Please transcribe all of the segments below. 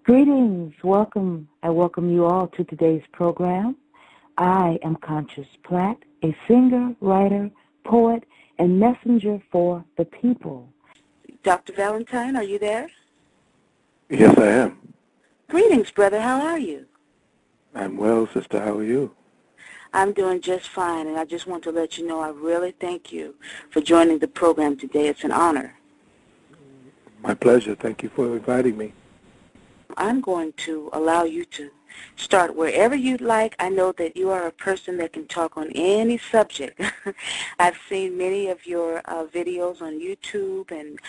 Greetings, welcome. I welcome you all to today's program. I am Conscious Platt, a singer, writer, poet, and messenger for the people. Dr. Valentine, are you there? Yes, I am. Greetings, brother. How are you? I'm well, sister. How are you? I'm doing just fine, and I just want to let you know I really thank you for joining the program today. It's an honor. My pleasure. Thank you for inviting me. I'm going to allow you to start wherever you'd like. I know that you are a person that can talk on any subject. I've seen many of your videos on YouTube, and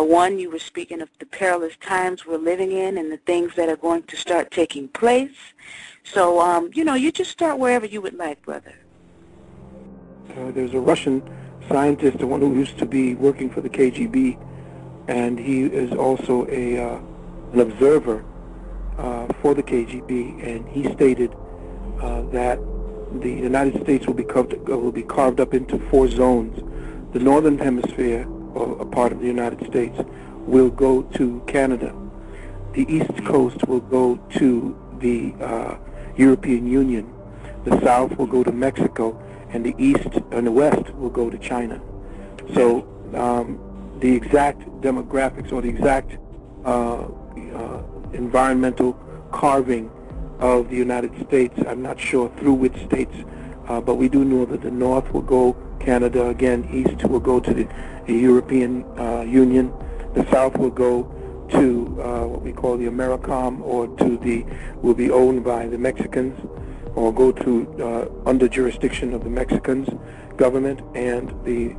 one you were speaking of the perilous times we're living in and the things that are going to start taking place. So, you just start wherever you would like, brother. There's a Russian scientist, the one who used to be working for the KGB, and he is also an observer for the KGB, and he stated that the United States will be carved up into 4 zones. The northern hemisphere, or a part of the United States, will go to Canada. The east coast will go to the European Union. The south will go to Mexico, and the east and the west will go to China. So the exact demographics or the exact environmental carving of the United States, I'm not sure through which states, but we do know that the north will go Canada, again, east will go to the European Union, the south will go to what we call the AmeriCom, or will be owned by the Mexicans, or go to under jurisdiction of the Mexicans government, and the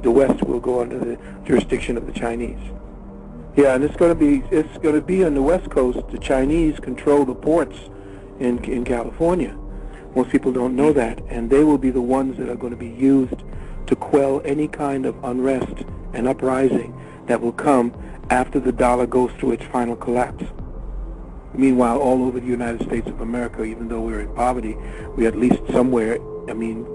west will go under the jurisdiction of the Chinese. Yeah, and it's going to be on the West Coast. The Chinese control the ports in California. Most people don't know that, and they will be the ones that are going to be used to quell any kind of unrest and uprising that will come after the dollar goes through its final collapse. Meanwhile, all over the United States of America, even though we're in poverty, we're at least somewhere,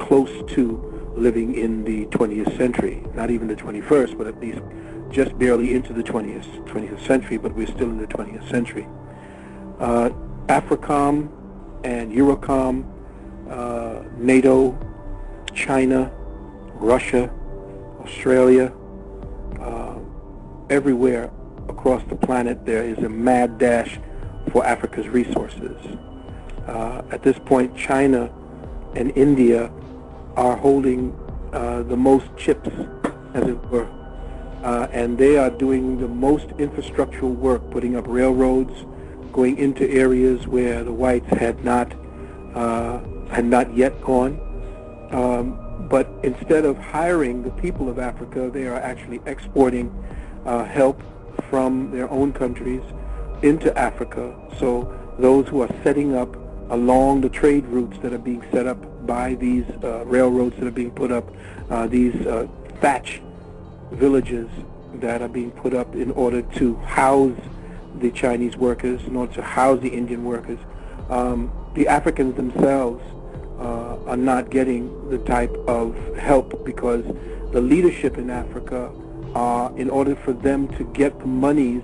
close to living in the 20th century. Not even the 21st, but at least just barely into the 20th century, but we're still in the 20th century. AFRICOM and EUROCOM, NATO, China, Russia, Australia, everywhere across the planet there is a mad dash for Africa's resources. At this point, China and India are holding the most chips, as it were. And they are doing the most infrastructural work, putting up railroads, going into areas where the whites had not yet gone. But instead of hiring the people of Africa, they are actually exporting help from their own countries into Africa. So those who are setting up along the trade routes that are being set up by these railroads that are being put up, these thatch villages that are being put up in order to house the Chinese workers, in order to house the Indian workers. The Africans themselves are not getting the type of help, because the leadership in Africa, in order for them to get the monies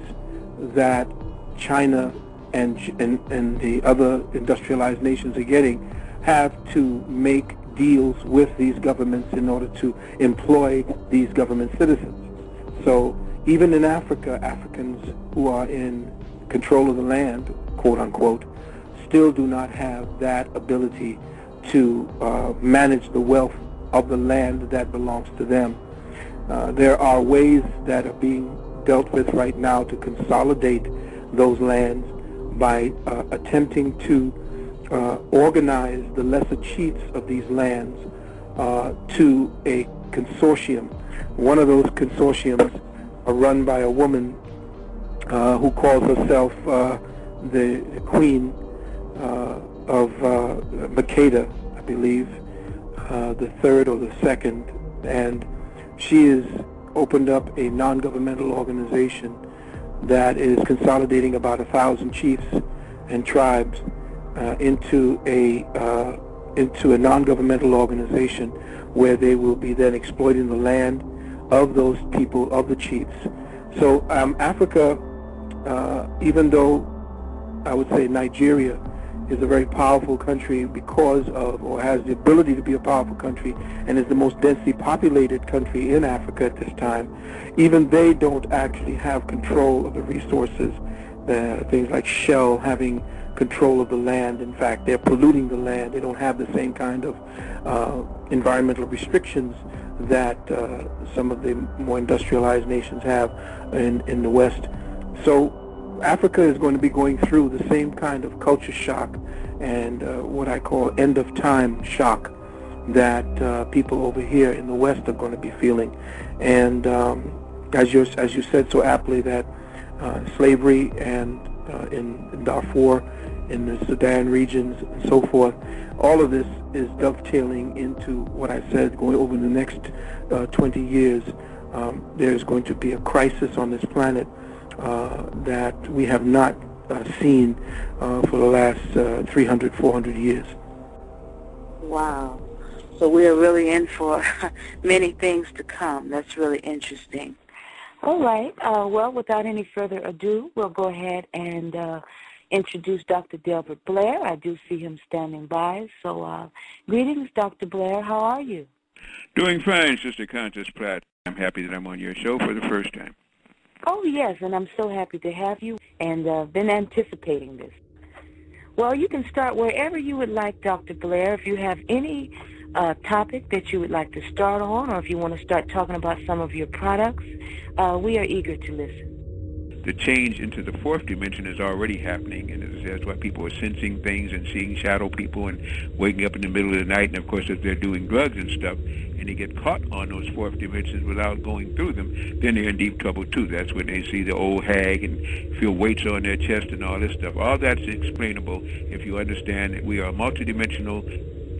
that China and the other industrialized nations are getting, have to make deals with these governments in order to employ these government citizens. So even in Africa, Africans who are in control of the land, quote unquote, still do not have that ability to manage the wealth of the land that belongs to them. There are ways that are being dealt with right now to consolidate those lands by attempting to organize the lesser chiefs of these lands to a consortium. One of those consortiums are run by a woman who calls herself the Queen of Makeda, I believe, the third or the second, and she has opened up a non-governmental organization that is consolidating about 1,000 chiefs and tribes into a non-governmental organization where they will be then exploiting the land of those people, of the chiefs. So Africa, even though I would say Nigeria is a very powerful country because of, or has the ability to be a powerful country, and is the most densely populated country in Africa at this time. Even they don't actually have control of the resources. Things like Shell having control of the land. In fact, they're polluting the land. They don't have the same kind of environmental restrictions that some of the more industrialized nations have in the West. So Africa is going to be going through the same kind of culture shock and what I call end-of-time shock that people over here in the West are going to be feeling. And as you said so aptly, that slavery and in Darfur, in the Sudan regions, and so forth, all of this is dovetailing into what I said, going over the next 20 years. There's going to be a crisis on this planet that we have not seen for the last 300, 400 years. Wow. So we are really in for many things to come. That's really interesting. All right. Well, without any further ado, we'll go ahead and introduce Dr. Delbert Blair. I do see him standing by. So greetings, Dr. Blair. How are you? Doing fine, Sister Constance Pratt. I'm happy that I'm on your show for the first time. Oh, yes, and I'm so happy to have you, and been anticipating this. Well, you can start wherever you would like, Dr. Blair. If you have any topic that you would like to start on, or if you want to start talking about some of your products, we are eager to listen. The change into the fourth dimension is already happening, and that's why people are sensing things and seeing shadow people and waking up in the middle of the night. And, of course, if they're doing drugs and stuff and they get caught on those fourth dimensions without going through them, then they're in deep trouble, too. That's when they see the old hag and feel weights on their chest and all this stuff. All that's explainable if you understand that we are a multidimensional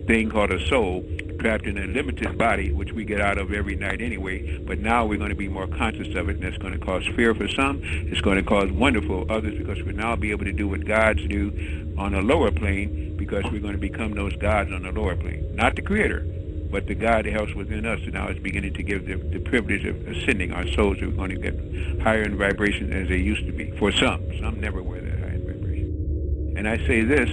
thing called a soul, trapped in a limited body, which we get out of every night anyway, but now we're going to be more conscious of it, and that's going to cause fear for some. It's going to cause wonder for others, because we'll now be able to do what gods do on a lower plane, because we're going to become those gods on the lower plane. Not the creator, but the God that helps within us, and now it's beginning to give the privilege of ascending. Our souls are going to get higher in vibration as they used to be. For some. Some never were that high in vibration. And I say this,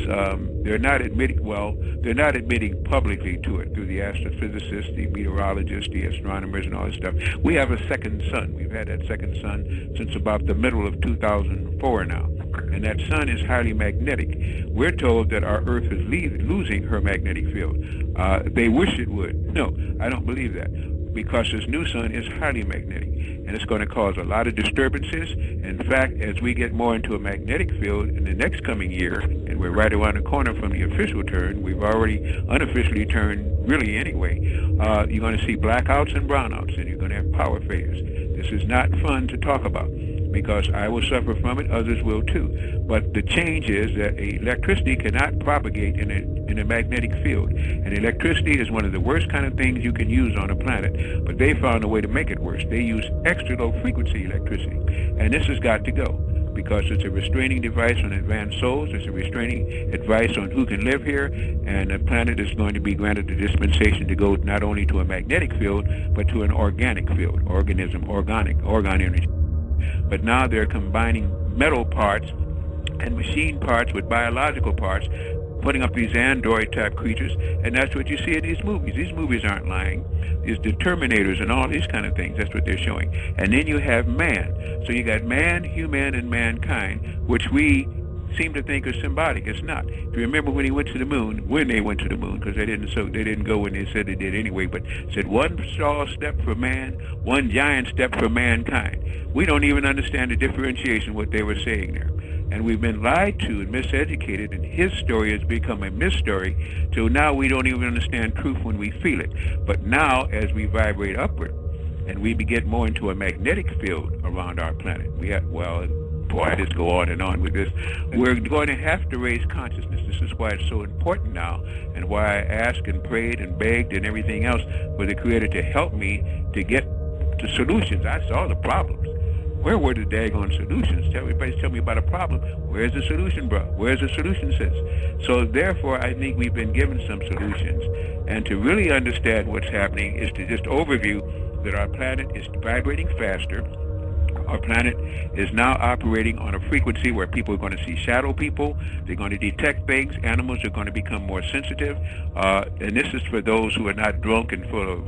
they're not admitting publicly to it through the astrophysicists, the meteorologists, the astronomers, and all this stuff. We have a second sun. We've had that second sun since about the middle of 2004 now. And that sun is highly magnetic. We're told that our Earth is losing her magnetic field. They wish it would. No, I don't believe that, because this new sun is highly magnetic, and it's going to cause a lot of disturbances. In fact, as we get more into a magnetic field in the next coming year, and we're right around the corner from the official turn, we've already unofficially turned really anyway, you're going to see blackouts and brownouts, and you're going to have power failures. This is not fun to talk about, because I will suffer from it, others will too. But the change is that electricity cannot propagate in a magnetic field. And electricity is one of the worst kind of things you can use on a planet, but they found a way to make it worse. They use extra low frequency electricity. And this has got to go, because it's a restraining device on advanced souls. It's a restraining advice on who can live here, and the planet is going to be granted the dispensation to go not only to a magnetic field, but to an organic field, organ energy. But now they're combining metal parts and machine parts with biological parts, putting up these android-type creatures, and that's what you see in these movies. These movies aren't lying. These the Terminators and all these kind of things, that's what they're showing. And then you have man. So you got man, human, and mankind, which we seem to think are symbolic. It's not. If you remember when they went to the moon, because they didn't go when they said they did anyway, but said one small step for man, one giant step for mankind. We don't even understand the differentiation, what they were saying there. And we've been lied to and miseducated, and his story has become a mystery, so now we don't even understand truth when we feel it. But now, as we vibrate upward, and we get more into a magnetic field around our planet, I just go on and on with this. We're going to have to raise consciousness. This is why it's so important now, and why I asked and prayed and begged and everything else for the Creator to help me to get to solutions. I saw the problems. Where were the daggone solutions? Everybody's telling me about a problem. Where's the solution, bro? Where's the solution, sis? So therefore, I think we've been given some solutions. And to really understand what's happening is to just overview that our planet is vibrating faster. our planet is now operating on a frequency where people are going to see shadow people. They're going to detect things. Animals are going to become more sensitive. And this is for those who are not drunk and full of,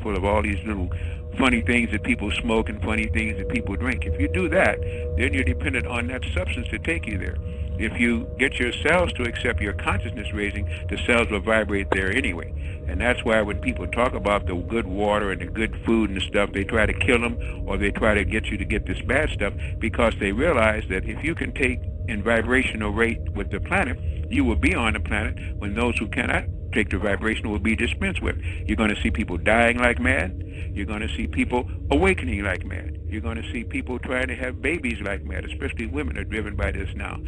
full of all these little funny things that people smoke and funny things that people drink. If you do that, then you're dependent on that substance to take you there. If you get your cells to accept your consciousness raising, the cells will vibrate there anyway. And that's why when people talk about the good water and the good food and stuff, they try to kill them or they try to get you to get this bad stuff, because they realize that if you can take in vibrational rate with the planet, you will be on the planet when those who cannot take the vibration will be dispensed with. You're going to see people dying like mad. You're going to see people awakening like mad. You're going to see people trying to have babies like mad, especially women are driven by this now,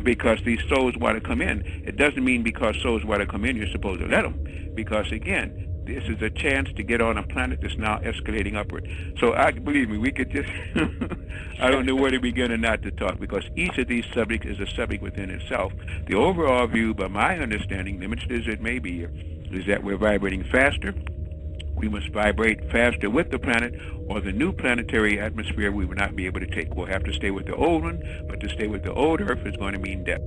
because these souls want to come in. It doesn't mean because souls want to come in, you're supposed to let them, because again, this is a chance to get on a planet that's now escalating upward. So believe me, we could just, I don't know where to begin and not to talk, because each of these subjects is a subject within itself. The overall view, by my understanding, limited as it may be, is that we're vibrating faster. We must vibrate faster with the planet, or the new planetary atmosphere we will not be able to take. We'll have to stay with the old one, but to stay with the old Earth is going to mean death.